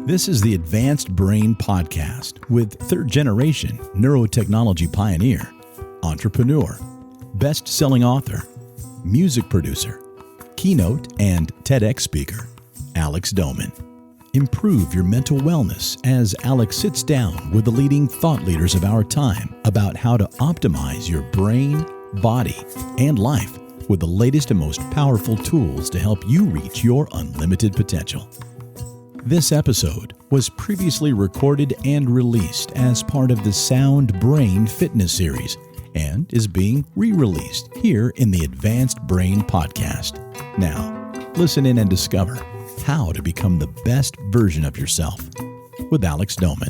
This is the Advanced Brain Podcast with third-generation neurotechnology pioneer, entrepreneur, best-selling author, music producer, keynote and TEDx speaker, Alex Doman. Improve your mental wellness as Alex sits down with the leading thought leaders of our time about how to optimize your brain, body, and life with the latest and most powerful tools to help you reach your unlimited potential. This episode was previously recorded and released as part of the Sound Brain Fitness series and is being re-released here in the Advanced Brain Podcast. Now, listen in and discover how to become the best version of yourself with Alex Doman.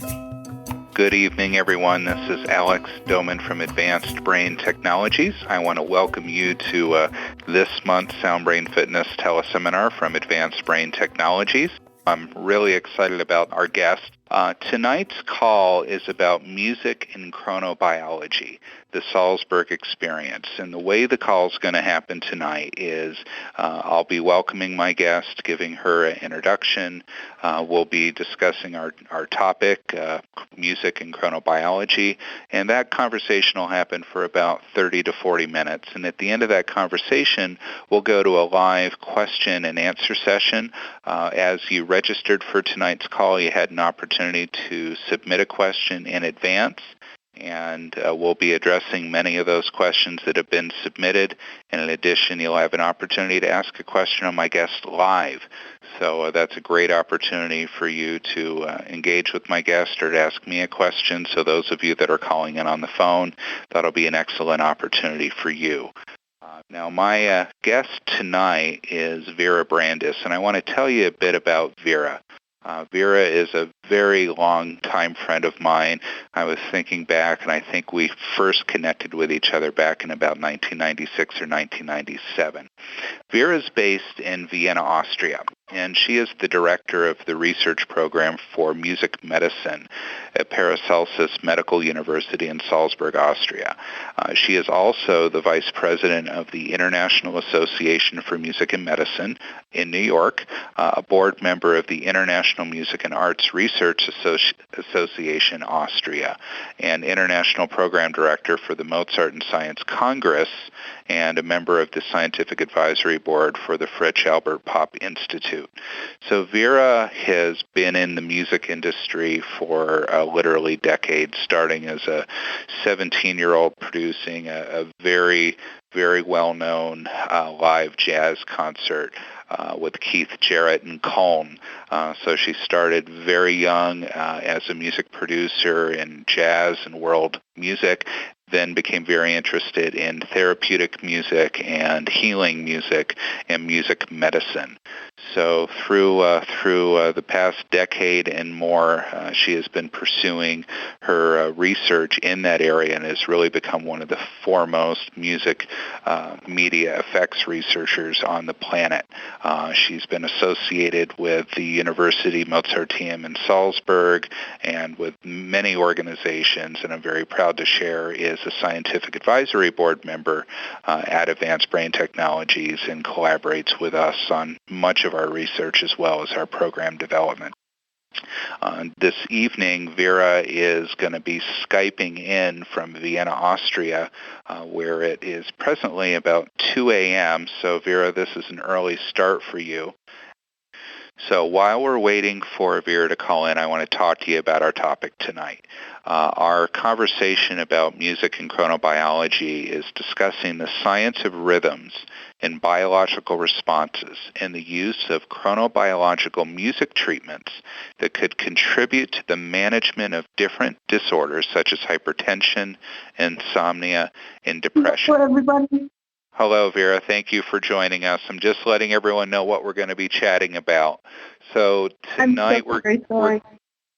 Good evening, everyone. This is Alex Doman from Advanced Brain Technologies. I want to welcome you to this month's Sound Brain Fitness teleseminar from Advanced Brain Technologies. I'm really excited about our guest. Tonight's call is about music and chronobiology, the Salzburg experience. And the way the call is going to happen tonight is I'll be welcoming my guest, giving her an introduction. We'll be discussing our topic, music and chronobiology, and that conversation will happen for about 30 to 40 minutes. And at the end of that conversation, we'll go to a live question and answer session. As you registered for tonight's call, you had an opportunity to submit a question in advance, and we'll be addressing many of those questions that have been submitted. And in addition, you'll have an opportunity to ask a question on my guest live. So that's a great opportunity for you to engage with my guest or to ask me a question. So those of you that are calling in on the phone, that'll be an excellent opportunity for you. Now, my guest tonight is Vera Brandes, and I want to tell you a bit about Vera. Vera is a very long-time friend of mine. I was thinking back, and I think we first connected with each other back in about 1996 or 1997. Vera is based in Vienna, Austria, and she is the director of the research program for music medicine at Paracelsus Medical University in Salzburg, Austria. She is also the vice president of the International Association for Music and Medicine in New York, a board member of the International Music and Arts Research Association, Austria, and international program director for the Mozart and Science Congress, and a member of the scientific advisory board for the Fritz Albert Pop Institute. So Vera has been in the music industry for literally decades, starting as a 17-year-old producing a very, very well-known live jazz concert with Keith Jarrett in Koln. So she started very young as a music producer in jazz and world music, then became very interested in therapeutic music and healing music and music medicine. So through the past decade and more, she has been pursuing her research in that area and has really become one of the foremost music media effects researchers on the planet. She's been associated with the University Mozarteum in Salzburg and with many organizations, and I'm very proud to share is a scientific advisory board member at Advanced Brain Technologies and collaborates with us on much of our research as well as our program development. This evening, Vera is going to be Skyping in from Vienna, Austria, where it is presently about 2 a.m. So, Vera, this is an early start for you. So while we're waiting for Vera to call in, I want to talk to you about our topic tonight. Our conversation about music and chronobiology is discussing the science of rhythms and biological responses and the use of chronobiological music treatments that could contribute to the management of different disorders such as hypertension, insomnia, and depression. Hello, everybody. Hello, Vera. Thank you for joining us. I'm just letting everyone know what we're going to be chatting about. So tonight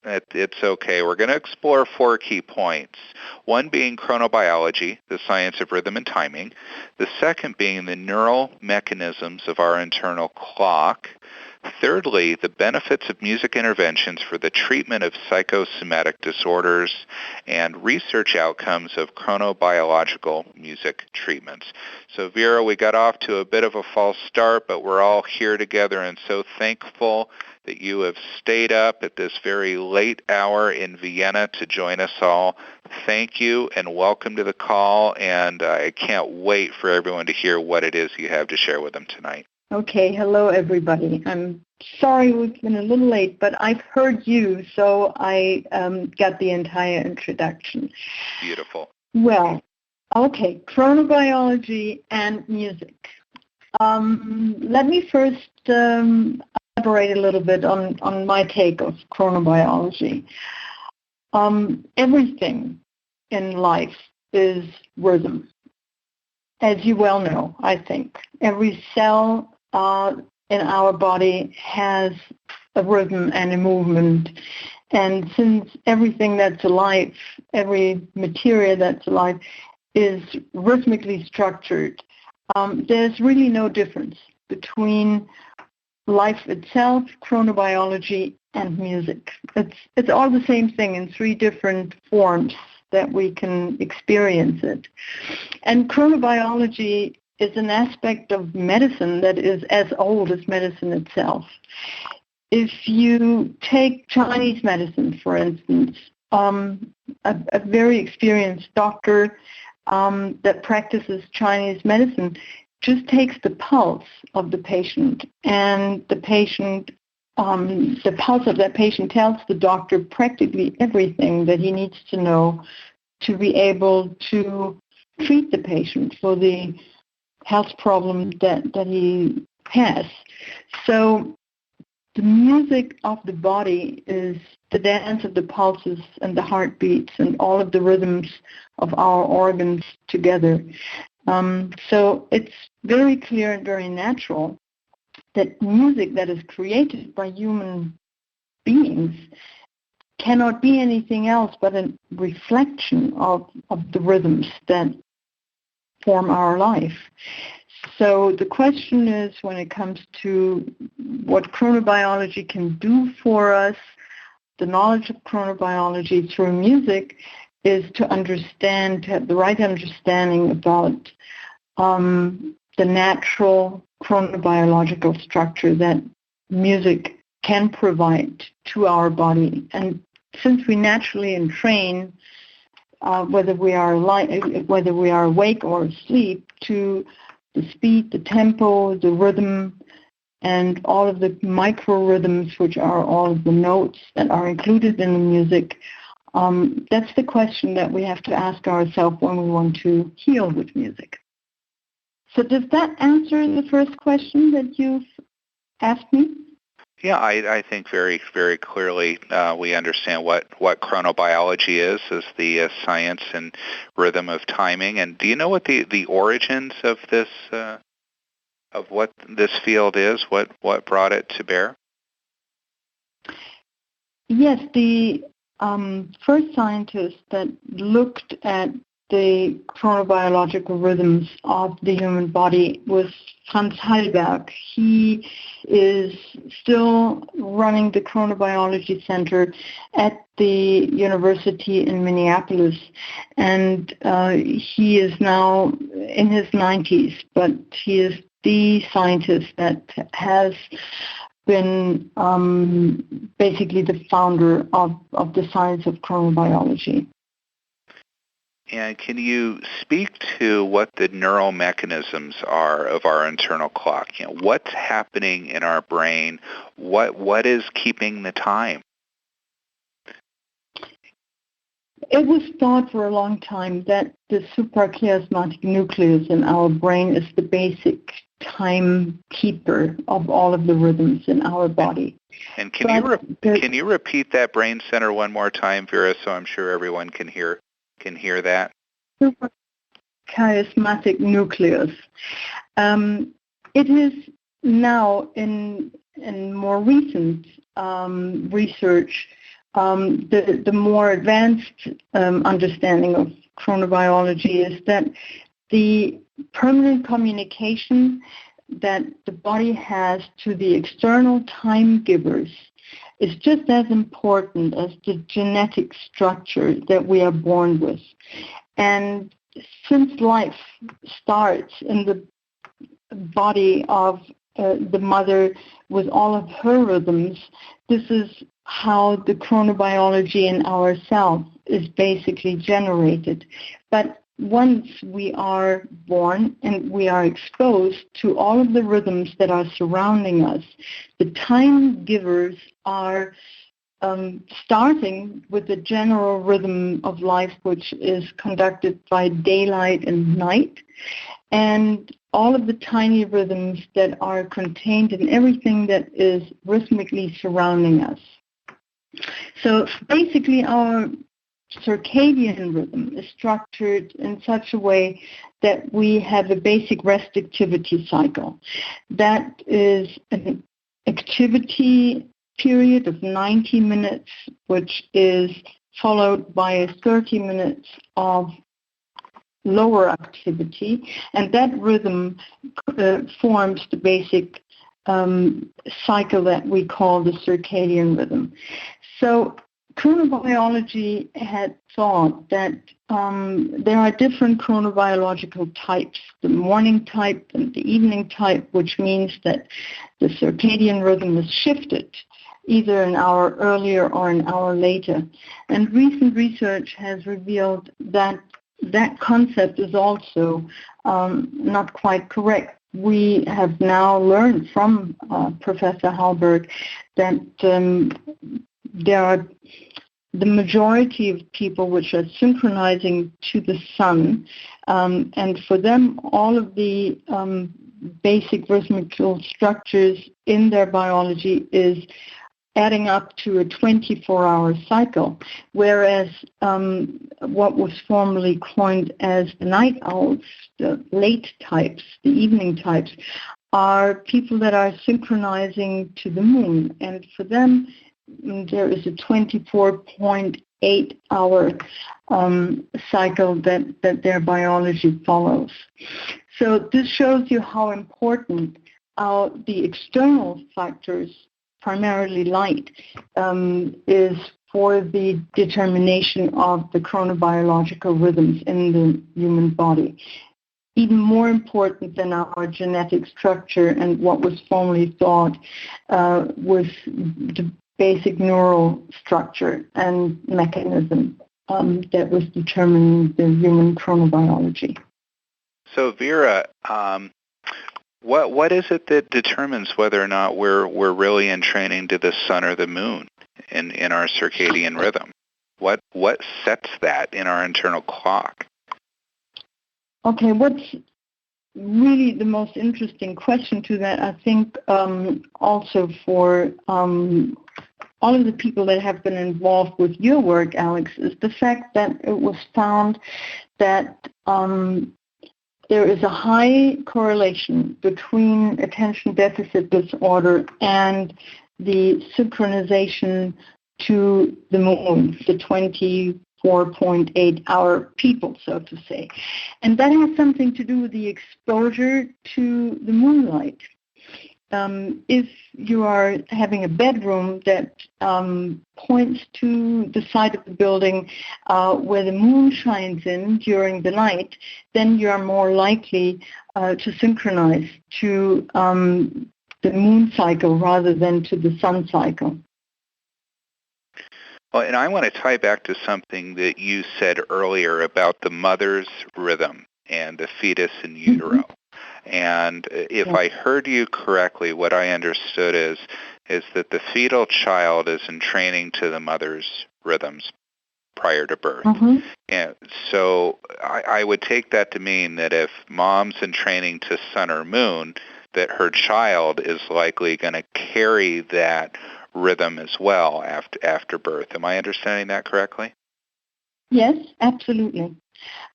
it's okay. We're going to explore 4 key points. One being chronobiology, the science of rhythm and timing. The second being the neural mechanisms of our internal clock. Thirdly, the benefits of music interventions for the treatment of psychosomatic disorders and research outcomes of chronobiological music treatments. So Vera, we got off to a bit of a false start, but we're all here together and so thankful that you have stayed up at this very late hour in Vienna to join us all. Thank you and welcome to the call, and I can't wait for everyone to hear what it is you have to share with them tonight. Okay, hello everybody. I'm sorry we've been a little late, but I've heard you, so I got the entire introduction. Beautiful. Well, okay, chronobiology and music. Let me first elaborate a little bit on my take of chronobiology. Everything in life is rhythm. As you well know, I think. Every cell in our body has a rhythm and a movement. And since everything that's alive, every material that's alive is rhythmically structured, there's really no difference between life itself, chronobiology, and music. It's all the same thing in three different forms that we can experience it. And chronobiology is an aspect of medicine that is as old as medicine itself. If you take Chinese medicine, for instance, a very experienced doctor that practices Chinese medicine just takes the pulse of the patient, and the pulse of that patient tells the doctor practically everything that he needs to know to be able to treat the patient for the health problem that he has. So the music of the body is the dance of the pulses and the heartbeats and all of the rhythms of our organs together. So it's very clear and very natural that music that is created by human beings cannot be anything else but a reflection of the rhythms that form our life. So the question is, when it comes to what chronobiology can do for us, the knowledge of chronobiology through music is to understand, to have the right understanding about the natural chronobiological structure that music can provide to our body. And since we naturally entrain, whether we are awake or asleep, to the speed, the tempo, the rhythm, and all of the micro rhythms, which are all of the notes that are included in the music, that's the question that we have to ask ourselves when we want to heal with music. So does that answer the first question that you've asked me? Yeah, I think very, very clearly we understand what chronobiology is the science and rhythm of timing. And do you know what the origins of this of what this field is? What brought it to bear? Yes, the first scientist that looked at the chronobiological rhythms of the human body was Salzburg. He is still running the Chronobiology Center at the university in Minneapolis, and he is now in his 90s, but he is the scientist that has been basically the founder of the science of chronobiology. And can you speak to what the neural mechanisms are of our internal clock? You know, what's happening in our brain? What is keeping the time? It was thought for a long time that the suprachiasmatic nucleus in our brain is the basic timekeeper of all of the rhythms in our body. And can you repeat that brain center one more time, Vera, so I'm sure everyone can hear that? Suprachiasmatic nucleus. It is now in more recent research, the more advanced understanding of chronobiology is that the permanent communication that the body has to the external time givers is just as important as the genetic structure that we are born with. And since life starts in the body of the mother with all of her rhythms, this is how the chronobiology in ourselves is basically generated. But once we are born and we are exposed to all of the rhythms that are surrounding us, the time givers are starting with the general rhythm of life, which is conducted by daylight and night, and all of the tiny rhythms that are contained in everything that is rhythmically surrounding us. So basically our circadian rhythm is structured in such a way that we have a basic rest activity cycle. That is an activity period of 90 minutes, which is followed by 30 minutes of lower activity, and that rhythm forms the basic cycle that we call the circadian rhythm. So chronobiology had thought that there are different chronobiological types, the morning type and the evening type, which means that the circadian rhythm is shifted either an hour earlier or an hour later. And recent research has revealed that that concept is also not quite correct. We have now learned from Professor Hallberg that there are the majority of people which are synchronizing to the sun, and for them all of the basic rhythmical structures in their biology is adding up to a 24-hour cycle, whereas what was formerly coined as the night owls, the late types, the evening types, are people that are synchronizing to the moon. And for them, there is a 24.8-hour cycle that their biology follows. So this shows you how important the external factors, primarily light, is for the determination of the chronobiological rhythms in the human body. Even more important than our genetic structure and what was formerly thought was the basic neural structure and mechanism that was determining the human chronobiology. So Vera, what is it that determines whether or not we're really in training to the sun or the moon in our circadian rhythm? What sets that in our internal clock? Okay, what's really the most interesting question to that, I think, also for all of the people that have been involved with your work, Alex, is the fact that it was found that there is a high correlation between attention deficit disorder and the synchronization to the moon, the 24.8-hour people, so to say. And that has something to do with the exposure to the moonlight. If you are having a bedroom that points to the side of the building where the moon shines in during the night, then you are more likely to synchronize to the moon cycle rather than to the sun cycle. Well, and I want to tie back to something that you said earlier about the mother's rhythm and the fetus in utero. Mm-hmm. And if I heard you correctly, what I understood is that the fetal child is in training to the mother's rhythms prior to birth. Mm-hmm. And so I would take that to mean that if mom's in training to sun or moon, that her child is likely going to carry that rhythm as well after birth. Am I understanding that correctly? Yes, absolutely.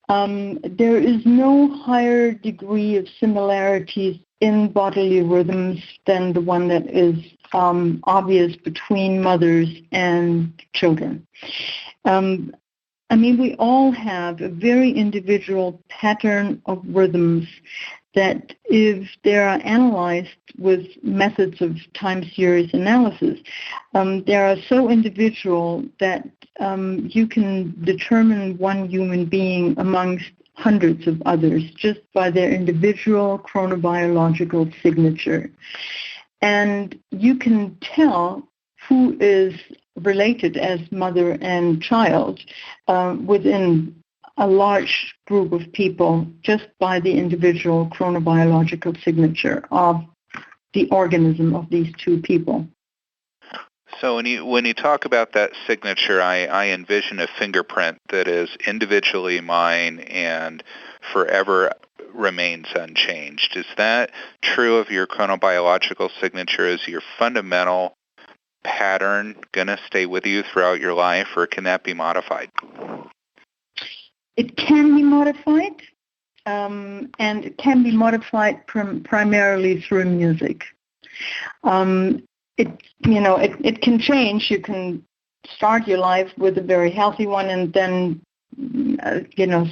There is no higher degree of similarities in bodily rhythms than the one that is obvious between mothers and children. We all have a very individual pattern of rhythms that if they are analyzed with methods of time series analysis, they are so individual that you can determine one human being amongst hundreds of others just by their individual chronobiological signature. And you can tell who is related as mother and child within a large group of people just by the individual chronobiological signature of the organism of these two people. So when you talk about that signature, I envision a fingerprint that is individually mine and forever remains unchanged. Is that true of your chronobiological signature? Is your fundamental pattern going to stay with you throughout your life, or can that be modified? It can be modified, and it can be modified primarily through music. It can change. You can start your life with a very healthy one, and then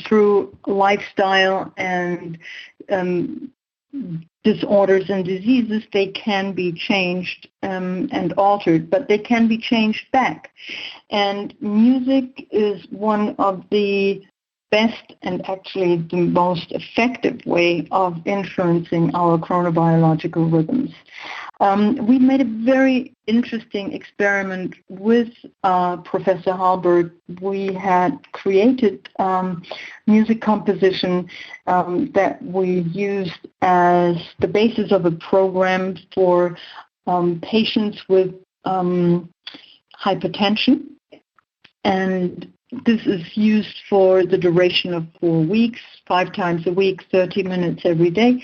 through lifestyle and disorders and diseases, they can be changed and altered, but they can be changed back. And music is one of the best and actually the most effective way of influencing our chronobiological rhythms. We made a very interesting experiment with Professor Hallberg. We had created music composition that we used as the basis of a program for patients with hypertension. And this is used for the duration of 4 weeks, 5 times a week, 30 minutes every day.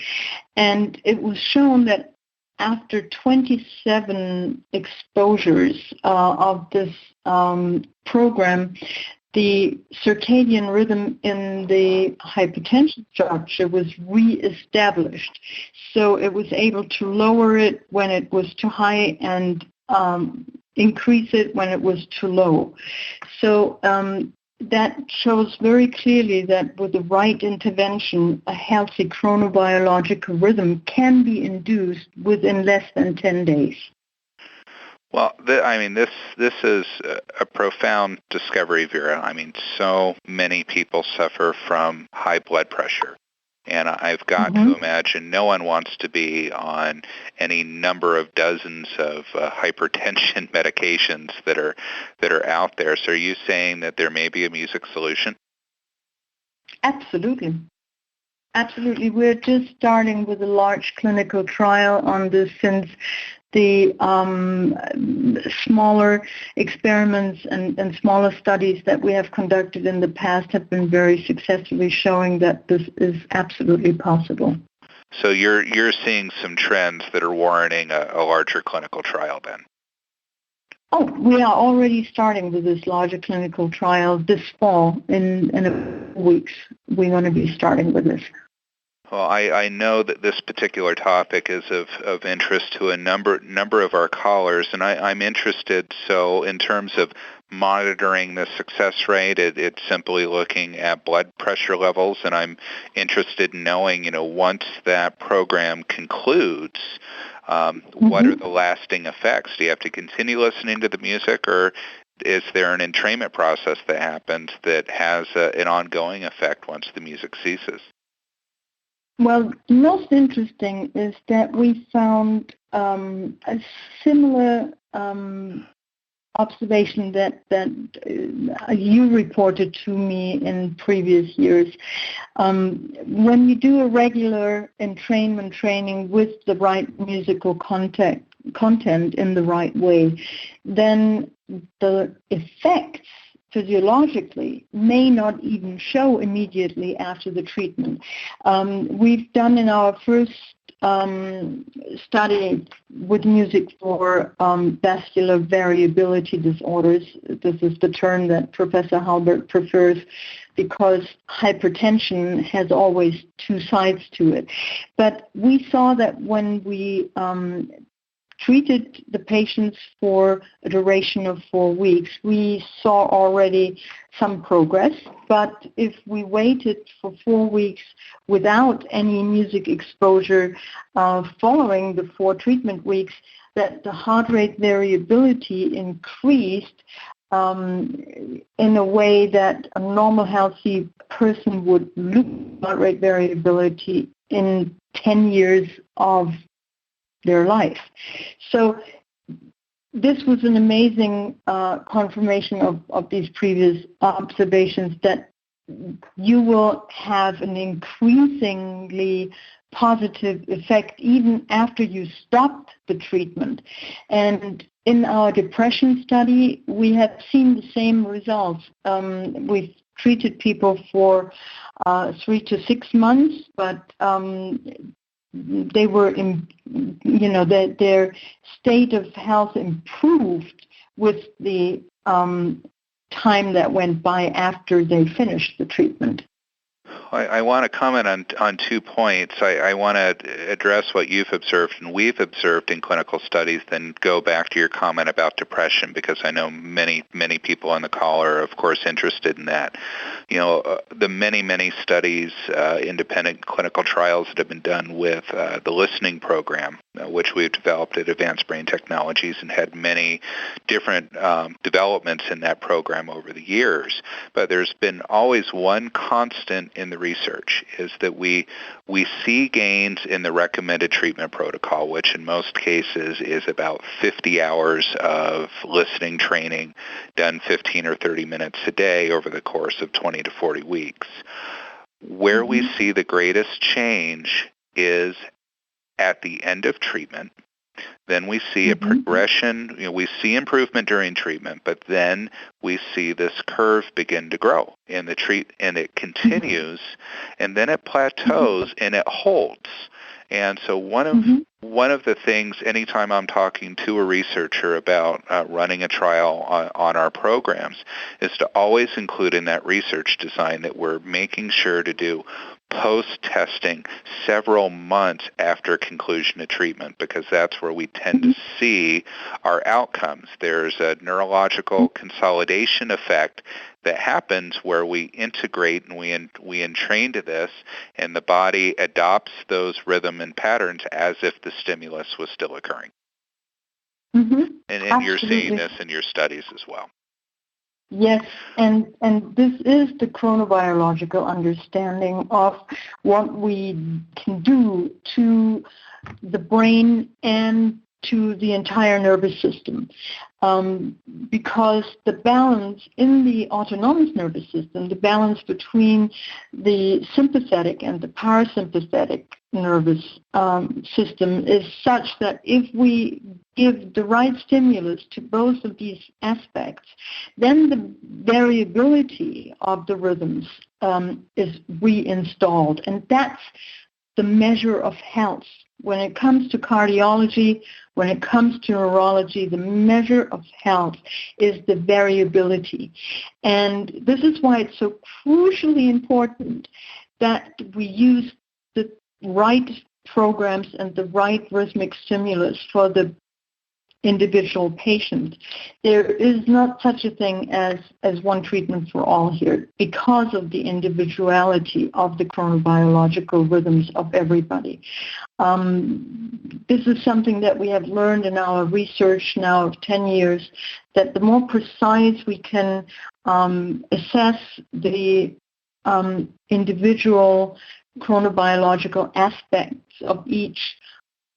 And it was shown that after 27 exposures of this program, the circadian rhythm in the hypertension structure was reestablished. So it was able to lower it when it was too high and increase it when it was too low. So that shows very clearly that with the right intervention, a healthy chronobiological rhythm can be induced within less than 10 days. Well, this is a profound discovery, Vera. So many people suffer from high blood pressure. And I've got to imagine no one wants to be on any number of dozens of hypertension medications that are out there. So are you saying that there may be a music solution? Absolutely. Absolutely. We're just starting with a large clinical trial on this, since the smaller experiments and smaller studies that we have conducted in the past have been very successfully showing that this is absolutely possible. So you're seeing some trends that are warranting a larger clinical trial then? Oh, we are already starting with this larger clinical trial this fall. In a few weeks, we're going to be starting with this. Well, I know that this particular topic is of interest to a number of our callers, and I'm interested. So in terms of monitoring the success rate, it's simply looking at blood pressure levels, and I'm interested in knowing, once that program concludes, what are the lasting effects? Do you have to continue listening to the music, or is there an entrainment process that happens that has an ongoing effect once the music ceases? Well, most interesting is that we found a similar observation that you reported to me in previous years. When you do a regular entrainment training with the right musical content in the right way, then the effects physiologically may not even show immediately after the treatment. We've done in our first study with music for vascular variability disorders. This is the term that Professor Hallberg prefers because hypertension has always two sides to it. But we saw that when we treated the patients for a duration of 4 weeks, we saw already some progress. But if we waited for 4 weeks without any music exposure following the 4 treatment weeks, that the heart rate variability increased in a way that a normal healthy person would lose heart rate variability in 10 years of their life. So this was an amazing confirmation of these previous observations, that you will have an increasingly positive effect even after you stopped the treatment. And in our depression study, we have seen the same results. We've treated people for 3 to 6 months, but they were, their state of health improved with the time that went by after they finished the treatment. I want to comment on 2 points. I want to address what you've observed and we've observed in clinical studies, then go back to your comment about depression, because I know many people on the call are, of course, interested in that. The many studies, independent clinical trials that have been done with the listening program, which we've developed at Advanced Brain Technologies, and had many different developments in that program over the years. But there's been always one constant in the research, is that we see gains in the recommended treatment protocol, which in most cases is about 50 hours of listening training done 15 or 30 minutes a day over the course of 20 to 40 weeks. Where we see the greatest change is at the end of treatment. Then we see a progression. We see improvement during treatment, but then we see this curve begin to grow in the and it continues, and then it plateaus and it holds. And so one of the things, anytime I'm talking to a researcher about running a trial on our programs, is to always include in that research design that we're making sure to do post-testing several months after conclusion of treatment, because that's where we tend to see our outcomes. There's a neurological consolidation effect that happens where we integrate and we entrain to this, and the body adopts those rhythm and patterns as if the stimulus was still occurring. And you're seeing this in your studies as well. Yes, and this is the chronobiological understanding of what we can do to the brain and to the entire nervous system. Because the balance in the autonomous nervous system, the balance between the sympathetic and the parasympathetic nervous system is such that if we give the right stimulus to both of these aspects, then the variability of the rhythms is reinstalled. And that's the measure of health. When it comes to cardiology, when it comes to neurology, the measure of health is the variability. And this is why it's so crucially important that we use the right programs and the right rhythmic stimulus for the individual patient. There is not such a thing as one treatment for all here, because of the individuality of the chronobiological rhythms of everybody. This is something that we have learned in our research now of 10 years, that the more precise we can assess the individual chronobiological aspects of each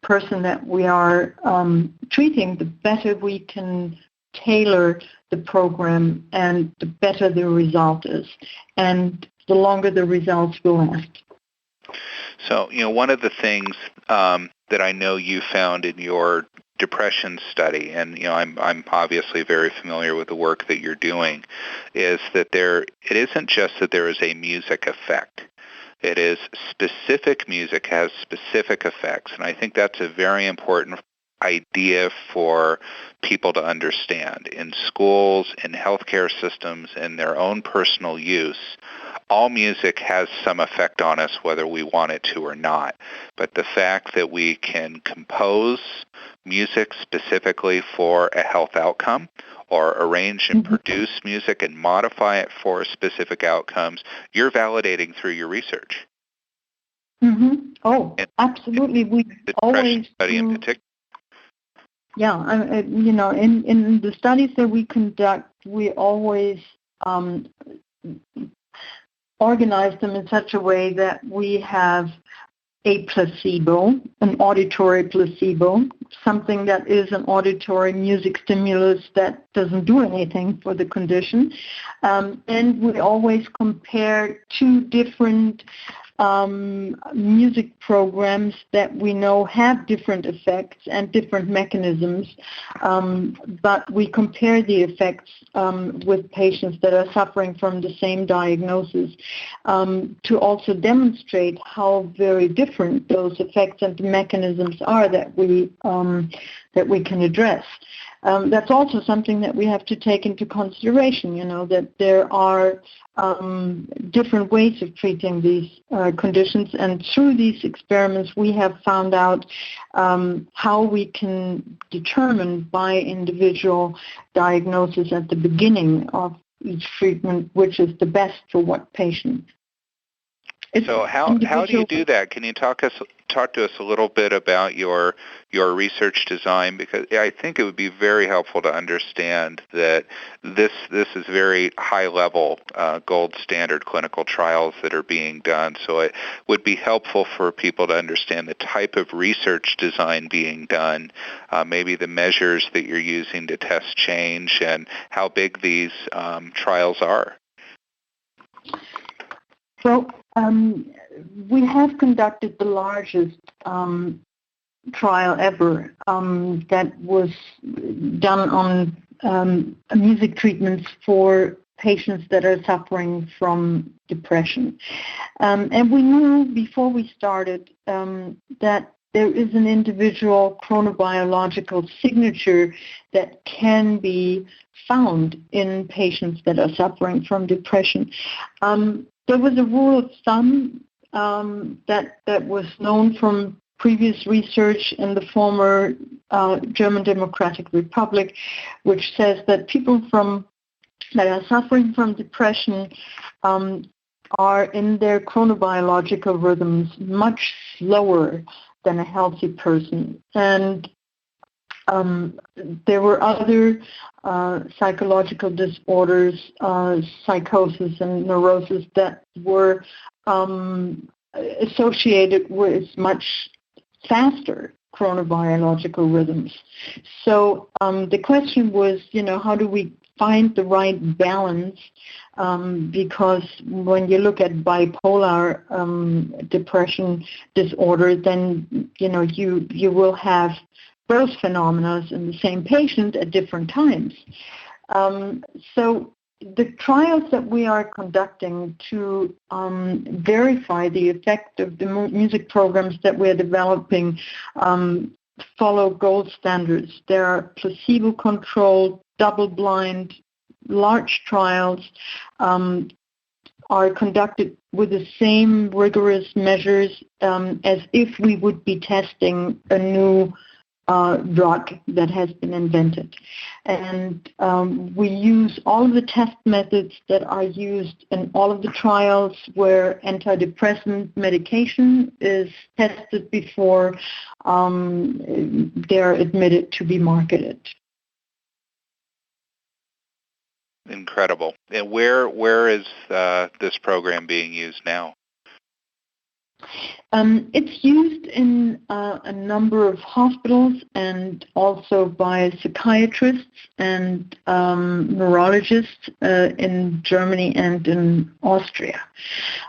person that we are treating, the better we can tailor the program and the better the result is, and the longer the results will last. So, one of the things that I know you found in your depression study, and I'm obviously very familiar with the work that you're doing, is that it isn't just that there is a music effect. It is specific music has specific effects, and I think that's a very important idea for people to understand. In schools, in healthcare systems, in their own personal use, all music has some effect on us, whether we want it to or not. But the fact that we can compose music specifically for a health outcome, or arrange and produce music and modify it for specific outcomes, you're validating through your research. Oh, absolutely. We always study in particular. Yeah, in the studies that we conduct, we always organize them in such a way that we have a placebo, an auditory placebo, something that is an auditory music stimulus that doesn't do anything for the condition. And we always compare two different music programs that we know have different effects and different mechanisms, but we compare the effects with patients that are suffering from the same diagnosis to also demonstrate how very different those effects and the mechanisms are that we can address. That's also something that we have to take into consideration, that there are different ways of treating these conditions, and through these experiments we have found out how we can determine by individual diagnosis at the beginning of each treatment which is the best for what patient. So how do you do that? Can you talk to us a little bit about your research design? Because I think it would be very helpful to understand that this is very high level gold standard clinical trials that are being done. So it would be helpful for people to understand the type of research design being done, maybe the measures that you're using to test change, and how big these trials are. So we have conducted the largest trial ever that was done on music treatments for patients that are suffering from depression. And we knew before we started that there is an individual chronobiological signature that can be found in patients that are suffering from depression. There was a rule of thumb that was known from previous research in the former German Democratic Republic, which says that people that are suffering from depression are in their chronobiological rhythms much slower than a healthy person. And there were other psychological disorders, psychosis and neurosis, that were associated with much faster chronobiological rhythms. So the question was, how do we find the right balance? Because when you look at bipolar depression disorder, then you will have both phenomena in the same patient at different times. So the trials that we are conducting to verify the effect of the music programs that we are developing follow gold standards. There are placebo-controlled, double-blind, large trials are conducted with the same rigorous measures as if we would be testing a new drug that has been invented. And we use all of the test methods that are used in all of the trials where antidepressant medication is tested before they're admitted to be marketed. Incredible. And where is this program being used now? It's used in a number of hospitals and also by psychiatrists and neurologists in Germany and in Austria.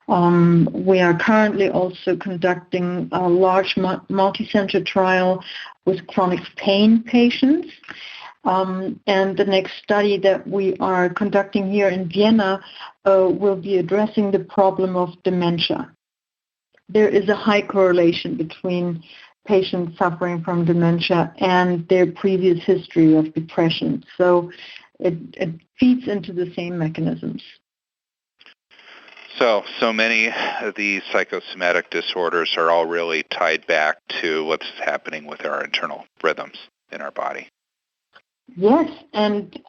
We are currently also conducting a large multi-center trial with chronic pain patients. And the next study that we are conducting here in Vienna will be addressing the problem of dementia. There is a high correlation between patients suffering from dementia and their previous history of depression. So it feeds into the same mechanisms. So many of these psychosomatic disorders are all really tied back to what's happening with our internal rhythms in our body. Yes, and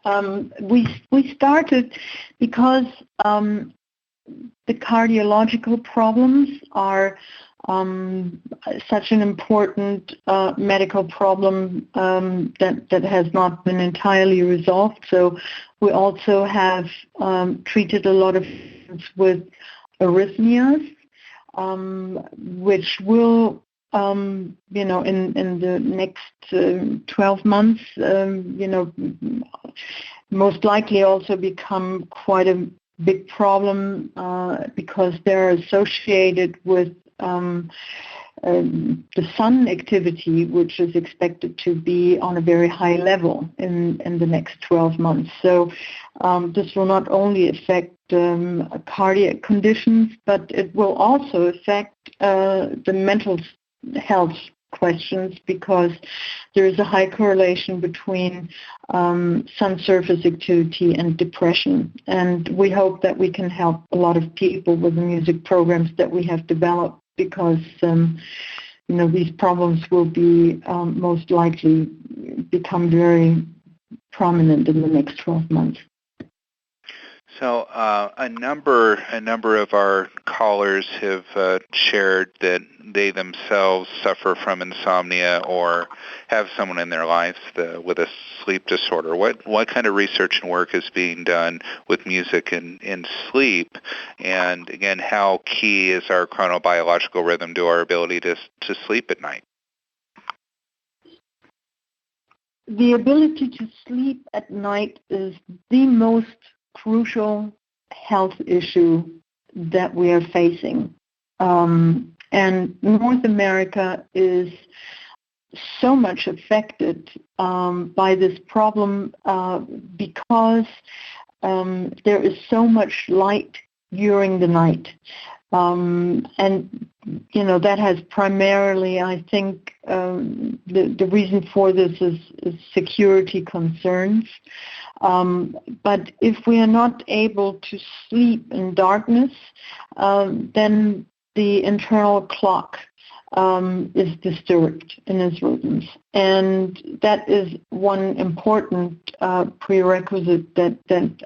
we started because the cardiological problems are such an important medical problem that has not been entirely resolved. So we also have treated a lot of patients with arrhythmias, which will, in the next 12 months, most likely also become quite a big problem because they're associated with the sun activity, which is expected to be on a very high level in the next 12 months. So this will not only affect cardiac conditions, but it will also affect the mental health questions, because there is a high correlation between sun surface activity and depression. And we hope that we can help a lot of people with the music programs that we have developed, because these problems will be most likely become very prominent in the next 12 months. So a number of our callers have shared that they themselves suffer from insomnia or have someone in their lives with a sleep disorder. What kind of research and work is being done with music in sleep? And again, how key is our chronobiological rhythm to our ability to sleep at night? The ability to sleep at night is the most crucial health issue that we are facing. And North America is so much affected by this problem because there is so much light during the night. And, that has primarily, I think, the reason for this is security concerns. But if we are not able to sleep in darkness, then the internal clock is disturbed in its rhythms. And that is one important prerequisite that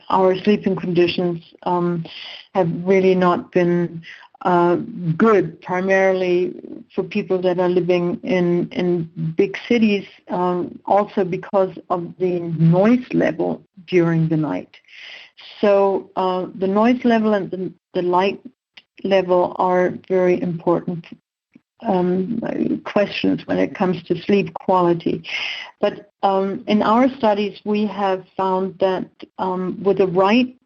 our sleeping conditions have really not been good, primarily for people that are living in big cities, also because of the noise level during the night. So the noise level and the light level are very important questions when it comes to sleep quality. But in our studies, we have found that with the right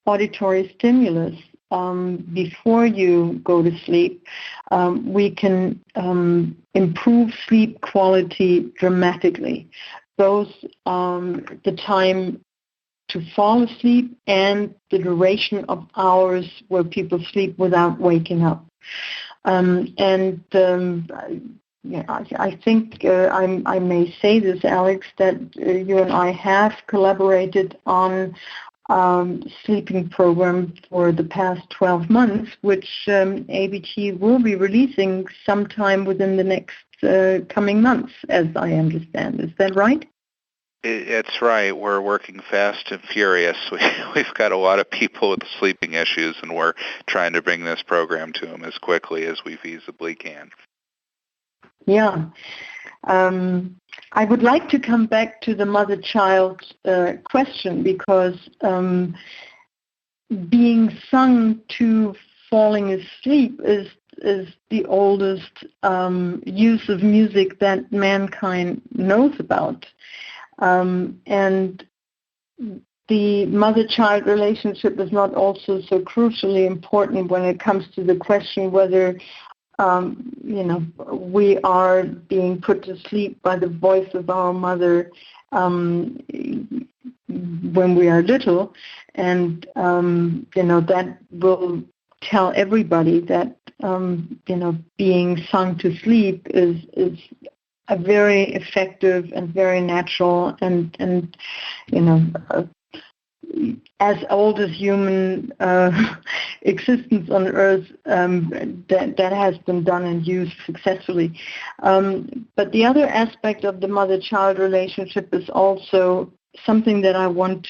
auditory stimulus, before you go to sleep, we can improve sleep quality dramatically, both the time to fall asleep and the duration of hours where people sleep without waking up. I think I may say this, Alex, that you and I have collaborated on sleeping program for the past 12 months, which ABT will be releasing sometime within the next coming months, as I understand. Is that right? It's right. We're working fast and furious. We've got a lot of people with sleeping issues, and we're trying to bring this program to them as quickly as we feasibly can. Yeah. I would like to come back to the mother-child question, because being sung to falling asleep is the oldest use of music that mankind knows about. And the mother-child relationship is not also so crucially important when it comes to the question whether we are being put to sleep by the voice of our mother when we are little. And, that will tell everybody that, being sung to sleep is a very effective and very natural and as old as human existence on Earth, that has been done and used successfully. But the other aspect of the mother-child relationship is also something that I want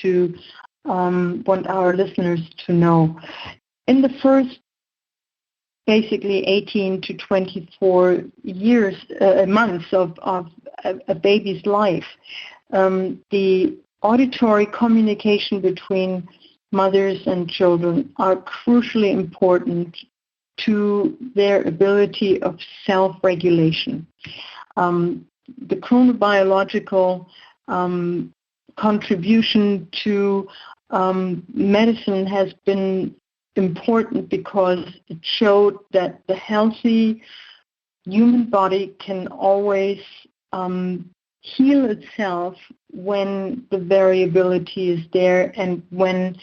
our listeners to know. In the first basically 18 to 24 months of a baby's life, the auditory communication between mothers and children are crucially important to their ability of self-regulation. The chronobiological contribution to medicine has been important because it showed that the healthy human body can always heal itself when the variability is there and when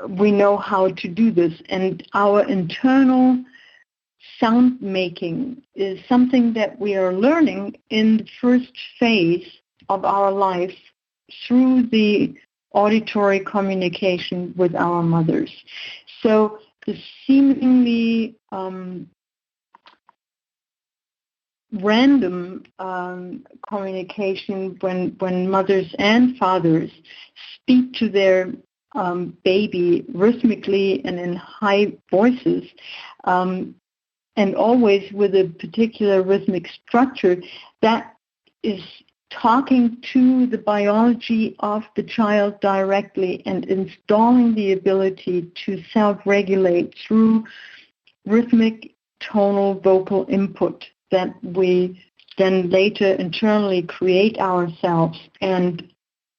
we know how to do this. And our internal sound making is something that we are learning in the first phase of our life through the auditory communication with our mothers. So the seemingly random communication when mothers and fathers speak to their baby rhythmically and in high voices, and always with a particular rhythmic structure, that is talking to the biology of the child directly and installing the ability to self-regulate through rhythmic tonal vocal input that we then later internally create ourselves, and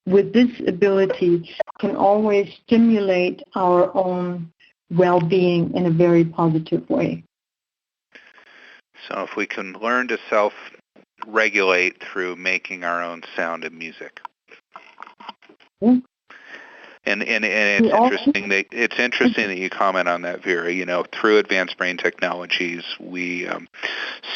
with this ability can always stimulate our own well-being in a very positive way. So if we can learn to self-regulate through making our own sound and music. Mm-hmm. And it's interesting that you comment on that, Vera. You know, through advanced brain technologies, we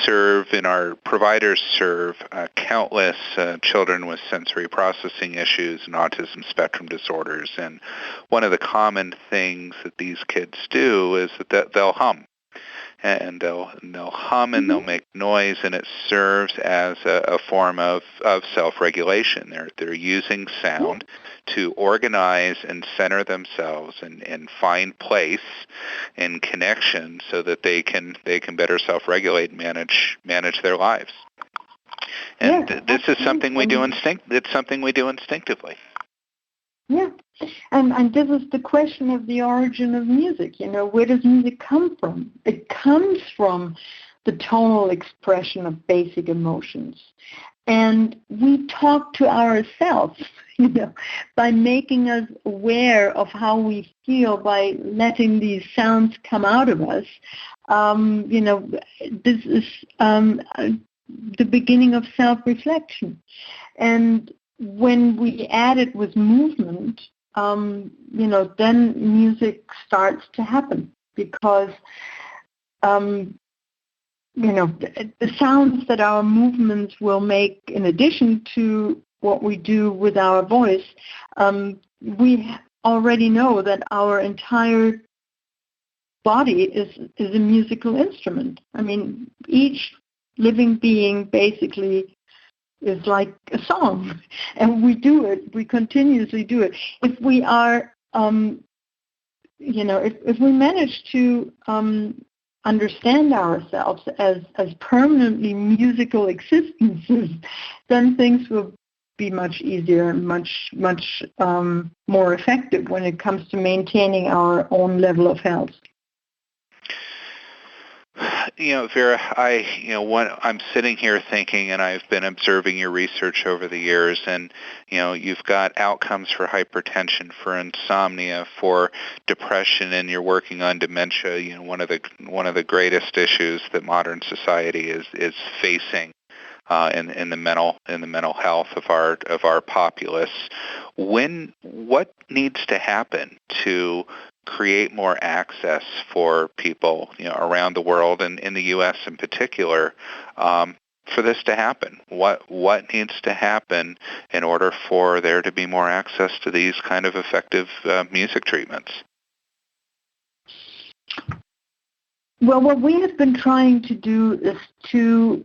serve, and our providers serve countless children with sensory processing issues and autism spectrum disorders. And one of the common things that these kids do is that they'll hum. And they'll hum and they'll make noise, and it serves as a form of self-regulation. They're using sound to organize and center themselves and find place and connection so that they can better self-regulate and manage their lives. And this is something we do It's something we do instinctively. Yeah, and this is the question of the origin of music. You know, where does music come from? It comes from the tonal expression of basic emotions. And we talk to ourselves, you know, by making us aware of how we feel, by letting these sounds come out of us. You know, this is the beginning of self-reflection. And when we add it with movement, you know, then music starts to happen because, you know, the sounds that our movements will make in addition to what we do with our voice, we already know that our entire body is a musical instrument. I mean, each living being basically is like a song, and we do it. We continuously do it. If we are, you know, if we manage to understand ourselves as permanently musical existences, then things will be much easier and much more effective when it comes to maintaining our own level of health. You know, Vera, I'm sitting here thinking, and I've been observing your research over the years, and, you know, you've got outcomes for hypertension, for insomnia, for depression, and you're working on dementia. You know, one of the greatest issues that modern society is facing in the mental health of our populace. What needs to happen to create more access for people, you know, around the world and in the U.S. in particular, for this to happen? What needs to happen in order for there to be more access to these kind of effective music treatments? Well, what we have been trying to do is to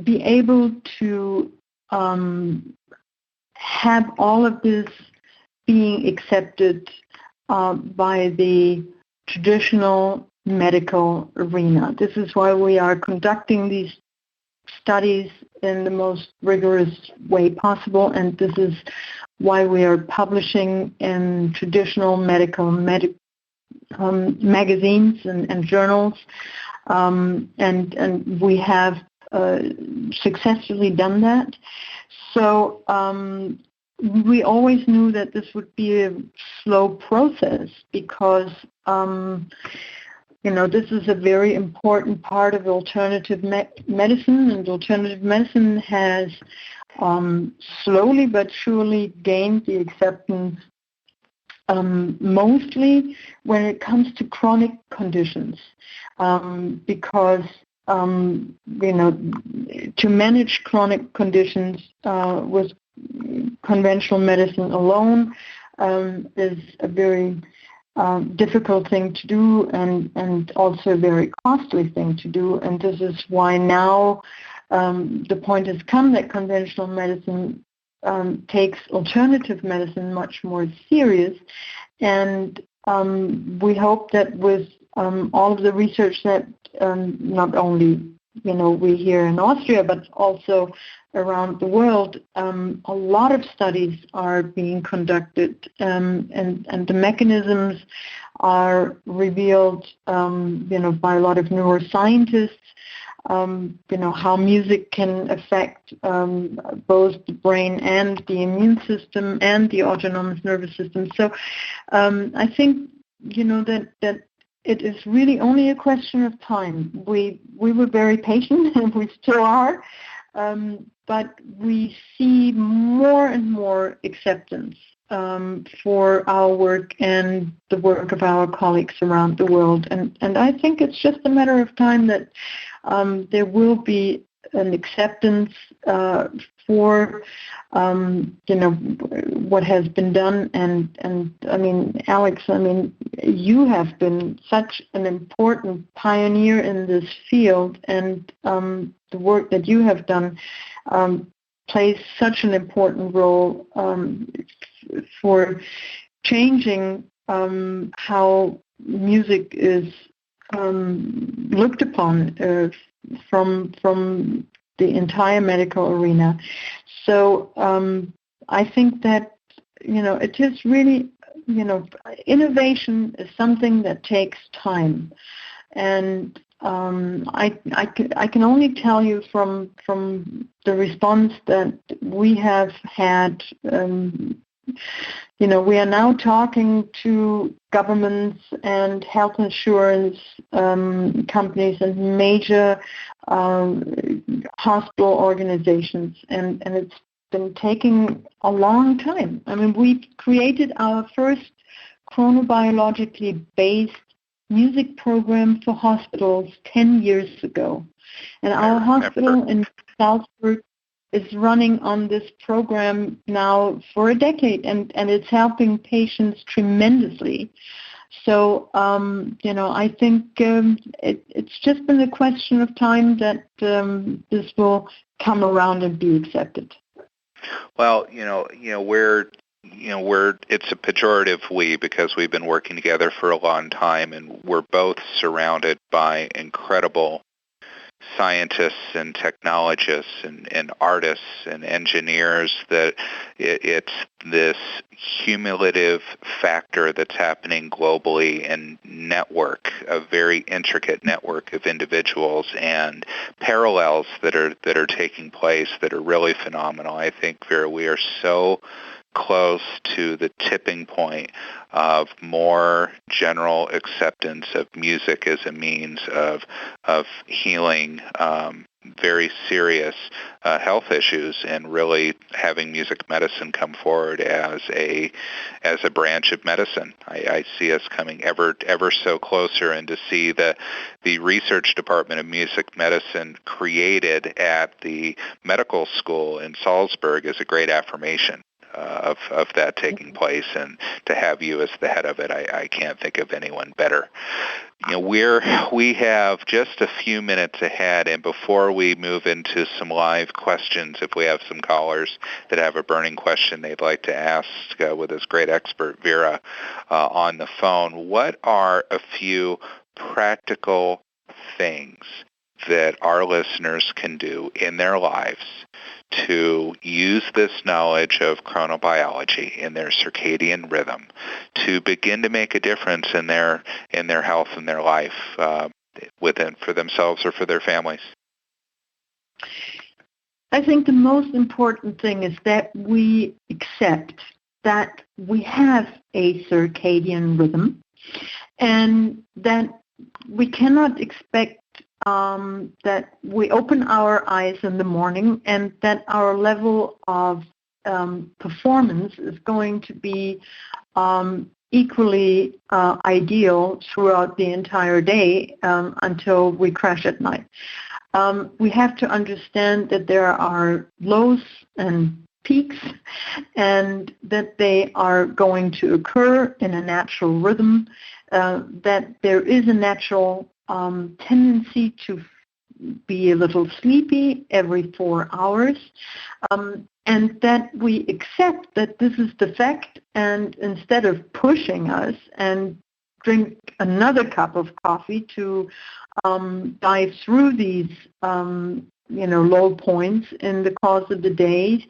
be able to have all of this being accepted by the traditional medical arena. This is why we are conducting these studies in the most rigorous way possible, and this is why we are publishing in traditional medical magazines and journals, and we have successfully done that. So we always knew that this would be a slow process because this is a very important part of alternative medicine, and alternative medicine has slowly but surely gained the acceptance mostly when it comes to chronic conditions, because to manage chronic conditions with conventional medicine alone is a very difficult thing to do, and also a very costly thing to do. And this is why now the point has come that conventional medicine takes alternative medicine much more serious. And we hope that with all of the research that not only we here in Austria, but also around the world, a lot of studies are being conducted, and the mechanisms are revealed, by a lot of neuroscientists. How music can affect both the brain and the immune system and the autonomous nervous system. So I think that it is really only a question of time. We were very patient, and we still are, but we see more and more acceptance for our work and the work of our colleagues around the world. And I think it's just a matter of time that there will be an acceptance for what has been done. And I mean, Alex, you have been such an important pioneer in this field, and the work that you have done plays such an important role for changing how music is looked upon from the entire medical arena. So I think that it is really innovation is something that takes time, and I can only tell you from the response that we have had. We are now talking to governments and health insurance companies and major hospital organizations, and it's been taking a long time. We created our first chronobiologically based music program for hospitals 10 years ago. And our hospital in Salzburg is running on this program now for a decade, and it's helping patients tremendously. So, I think it's just been a question of time that this will come around and be accepted. Well, it's a pejorative we, because we've been working together for a long time, and we're both surrounded by incredible scientists and technologists and artists and engineers, that it's this cumulative factor that's happening globally, and a very intricate network of individuals and parallels that are taking place that are really phenomenal. I think, Vera, we are so close to the tipping point of more general acceptance of music as a means of healing very serious health issues, and really having music medicine come forward as a branch of medicine. I see us coming ever so closer, and to see the research department of music medicine created at the medical school in Salzburg is a great affirmation of that taking place, and to have you as the head of it, I can't think of anyone better. We have just a few minutes ahead, and before we move into some live questions, if we have some callers that have a burning question they'd like to ask with this great expert Vera on the phone, what are a few practical things that our listeners can do in their lives to use this knowledge of chronobiology in their circadian rhythm to begin to make a difference in their health and their life for themselves or for their families? I think the most important thing is that we accept that we have a circadian rhythm, and that we cannot expect that we open our eyes in the morning and that our level of performance is going to be equally ideal throughout the entire day until we crash at night. We have to understand that there are lows and peaks, and that they are going to occur in a natural rhythm, that there is a natural tendency to be a little sleepy every 4 hours, and that we accept that this is the fact, and instead of pushing us and drink another cup of coffee to dive through these low points in the course of the day,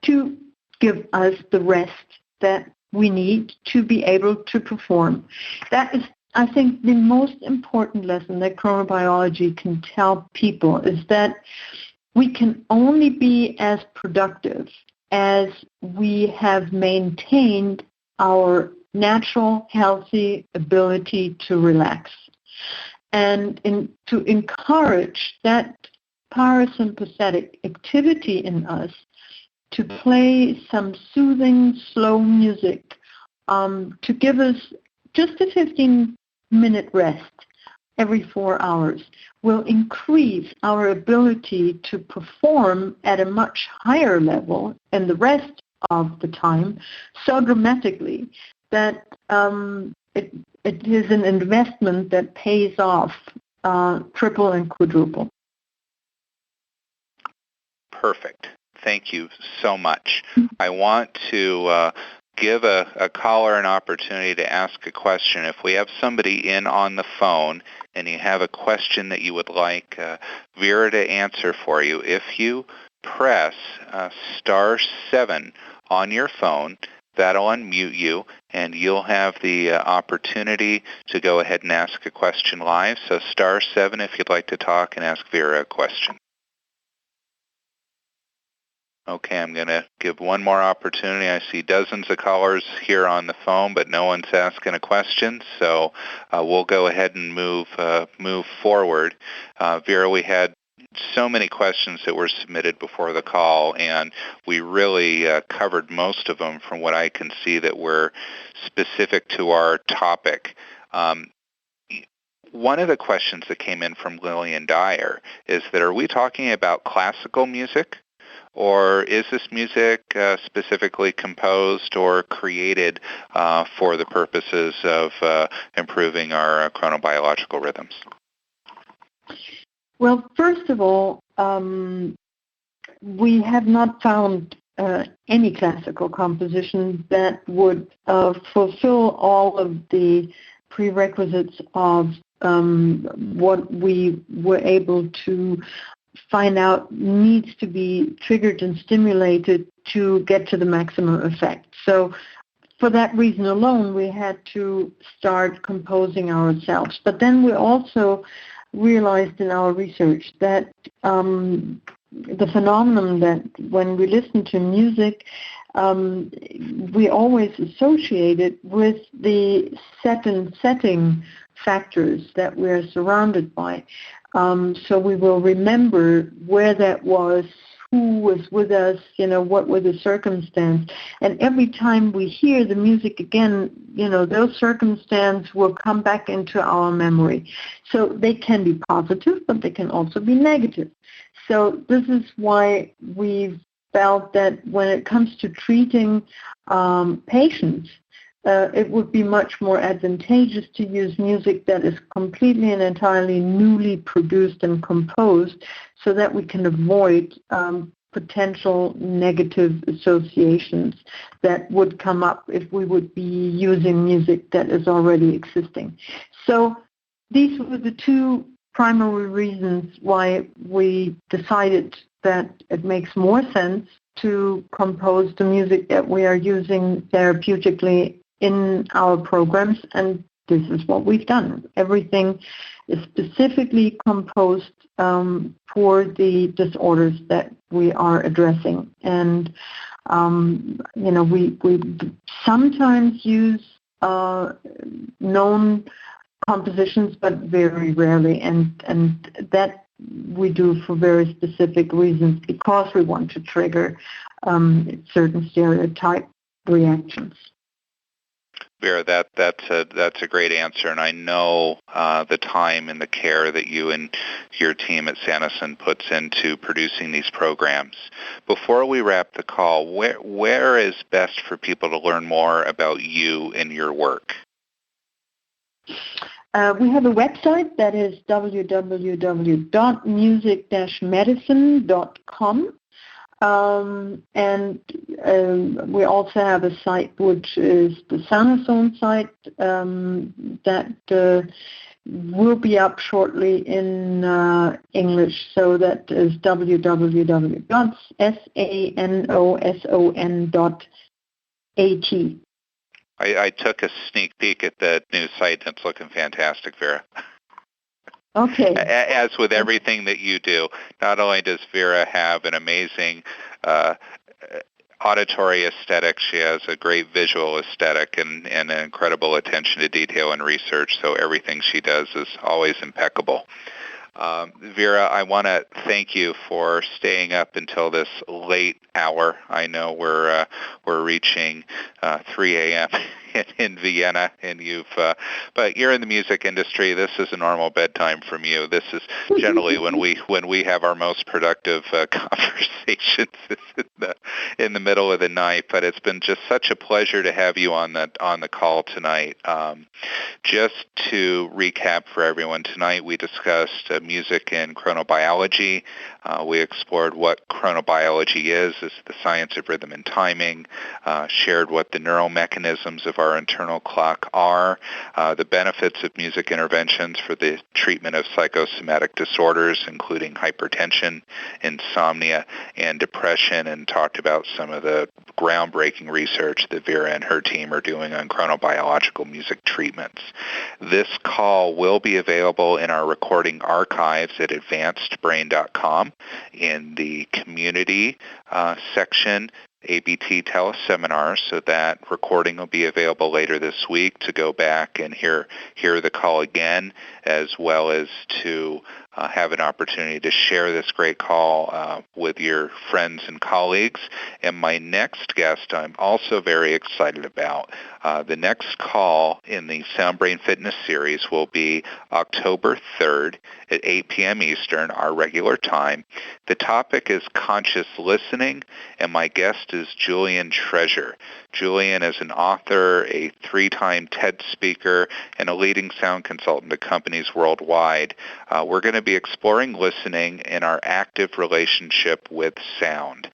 to give us the rest that we need to be able to perform. That is, I think, the most important lesson that chronobiology can tell people, is that we can only be as productive as we have maintained our natural, healthy ability to relax. And to encourage that parasympathetic activity in us, to play some soothing, slow music, to give us just a 15-minute rest every 4 hours, will increase our ability to perform at a much higher level in the rest of the time so dramatically that it is an investment that pays off triple and quadruple. Perfect. Thank you so much. I want to give a caller an opportunity to ask a question. If we have somebody in on the phone and you have a question that you would like Vera to answer for you, if you press *7 on your phone, that'll unmute you, and you'll have the opportunity to go ahead and ask a question live. So *7 if you'd like to talk and ask Vera a question. Okay, I'm going to give one more opportunity. I see dozens of callers here on the phone, but no one's asking a question, so we'll go ahead and move forward. Vera, we had so many questions that were submitted before the call, and we really covered most of them from what I can see that were specific to our topic. One of the questions that came in from Lillian Dyer is that, are we talking about classical music? Or is this music specifically composed or created for the purposes of improving our chronobiological rhythms? Well, first of all, we have not found any classical composition that would fulfill all of the prerequisites of what we were able to find out needs to be triggered and stimulated to get to the maximum effect. So for that reason alone, we had to start composing ourselves. But then we also realized in our research that the phenomenon that when we listen to music, we always associate it with the set and setting factors that we're surrounded by. So we will remember where that was, who was with us, what were the circumstances. And every time we hear the music again, those circumstances will come back into our memory. So they can be positive, but they can also be negative. So this is why we've felt that when it comes to treating patients, it would be much more advantageous to use music that is completely and entirely newly produced and composed so that we can avoid potential negative associations that would come up if we would be using music that is already existing. So these were the two primary reasons why we decided that it makes more sense to compose the music that we are using therapeutically in our programs, and this is what we've done. Everything is specifically composed for the disorders that we are addressing. And, we sometimes use known compositions, but very rarely, and that we do for very specific reasons because we want to trigger certain stereotype reactions. Vera, that's a great answer, and I know the time and the care that you and your team at Sanoson puts into producing these programs. Before we wrap the call, where is best for people to learn more about you and your work? We have a website that is www.music-medicine.com. And we also have a site which is the Sanoson site that will be up shortly in English. So that is www.sanoson.at. I took a sneak peek at the new site, and it's looking fantastic, Vera. Okay. As with everything that you do, not only does Vera have an amazing auditory aesthetic, she has a great visual aesthetic and an incredible attention to detail and research, so everything she does is always impeccable. Vera, I want to thank you for staying up until this late hour. I know we're reaching 3 a.m. in Vienna, and but you're in the music industry. This is a normal bedtime from you. This is generally when we have our most productive conversations in the middle of the night. But it's been just such a pleasure to have you on the call tonight. Just to recap for everyone, tonight we discussed music and chronobiology. We explored what chronobiology is the science of rhythm and timing, shared what the neural mechanisms of our internal clock are, the benefits of music interventions for the treatment of psychosomatic disorders, including hypertension, insomnia, and depression, and talked about some of the groundbreaking research that Vera and her team are doing on chronobiological music treatments. This call will be available in our recording archives at advancedbrain.com in the community section, ABT teleseminars, so that recording will be available later this week to go back and hear the call again, as well as to have an opportunity to share this great call with your friends and colleagues. And my next guest I'm also very excited about. The next call in the Sound Brain Fitness series will be October 3rd at 8 p.m. Eastern, our regular time. The topic is conscious listening, and my guest is Julian Treasure. Julian is an author, a 3-time TED speaker, and a leading sound consultant to companies worldwide. We're going to be exploring listening and our active relationship with sound.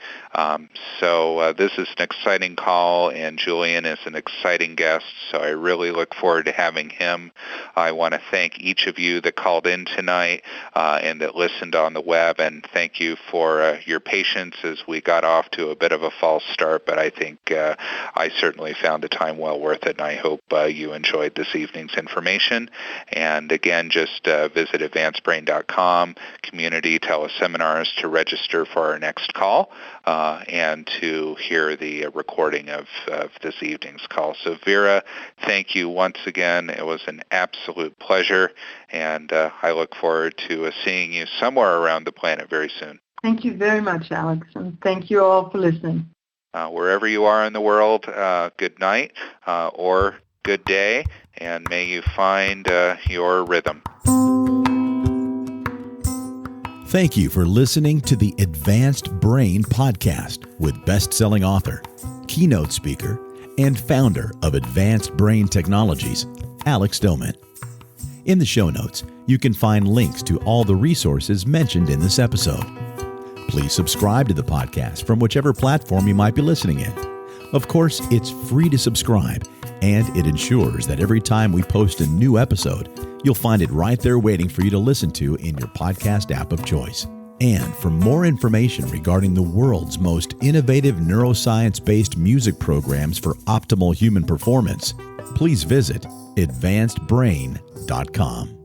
So this is an exciting call, and Julian is an exciting guest, so I really look forward to having him. I want to thank each of you that called in tonight and that listened on the web, and thank you for your patience as we got off to a bit of a false start, but I think I certainly found the time well worth it, and I hope you enjoyed this evening's information. And again, just visit advancedbrain.com advancedbrain.com community teleseminars to register for our next call and to hear the recording of this evening's call. So Vera, thank you once again. It was an absolute pleasure, and I look forward to seeing you somewhere around the planet very soon. Thank you very much, Alex, and thank you all for listening. Wherever you are in the world, good night or good day, and may you find your rhythm. Thank you for listening to the Advanced Brain Podcast with best-selling author, keynote speaker, and founder of Advanced Brain Technologies, Alex Doman. In the show notes, you can find links to all the resources mentioned in this episode. Please subscribe to the podcast from whichever platform you might be listening in. Of course, it's free to subscribe, and it ensures that every time we post a new episode, you'll find it right there waiting for you to listen to in your podcast app of choice. And for more information regarding the world's most innovative neuroscience-based music programs for optimal human performance, please visit advancedbrain.com.